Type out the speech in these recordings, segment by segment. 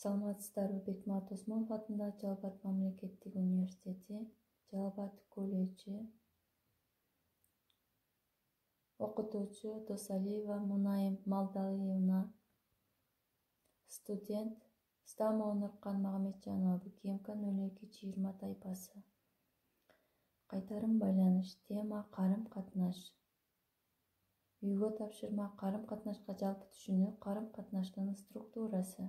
Саламатсыздарбы? Бекмамат Осмонов атындагы Жалал Абад мамлекеттик университети, Жалал Абад колледжи, окутуучу Досалиева Мунайым Малдалиевна, студент Стамова Нуркан Магомеджанова, БКМК 02-20 тайпасы. Кайтарым байланыш. Тема карым-катнаш. Үйгө тапшырма карым-катнашка жалпы түшүнүү, карым-катнаштын структурасы.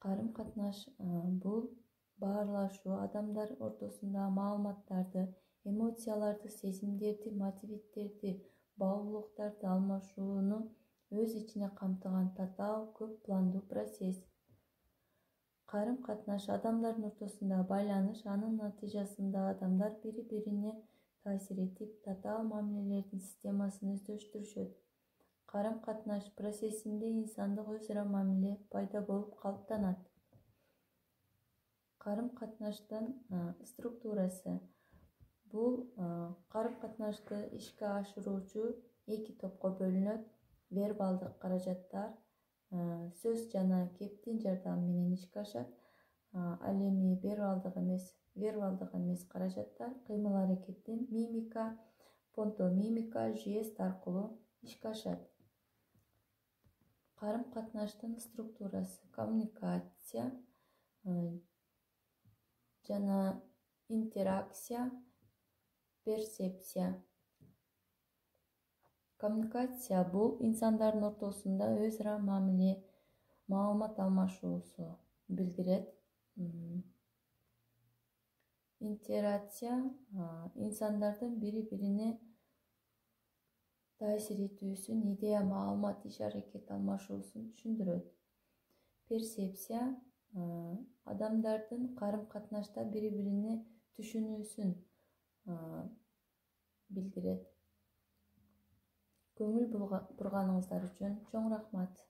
Карым-катнаш бул баарлашуу, адамдар ортосунда маалыматтарды, эмоцияларды, сезимдерди, мотивиттерди, баалуулуктарды алмашууну өз ичине камтыган татаал, көп пландуу процесс. Карым-катнаш адамдардын ортосунда байланыш, анын натыйжасында адамдар бири-бирине таасир этип, татаал мамилелердин системасын өздөштүрүшөт. Карым-катнаш процессинде инсандык өз ара мамиле пайда болуп калыптанат. Карым-катнаштын структурасы. Бул карым-катнашты ишке ашыруучу эки топко бөлүнөт. Вербалдык каражаттар сөз жана кептин жардамы менен ишке ашат. Ал эми вербалдык эмес каражаттар кыймыл аракеттин мимика, пантомимика, жест аркылуу ишке ашат. Карым-катнаштын структурасы. Коммуникация жана интеракция, перцепция. Коммуникация бул инсандардын ортосунда өз ара мамиле, маалымат алмашуусу билдирет. Интеракция инсандардын бири-бирине таасир этүүсүн, идея, маалымат, иш-аракет алмашуусун түшүндүрөт. Перцепция адамдардын карым-катнашта бири-бирине түшүнүүсүн билдирет. Көңүл бурганыңыздар үчүн чоң рахмат.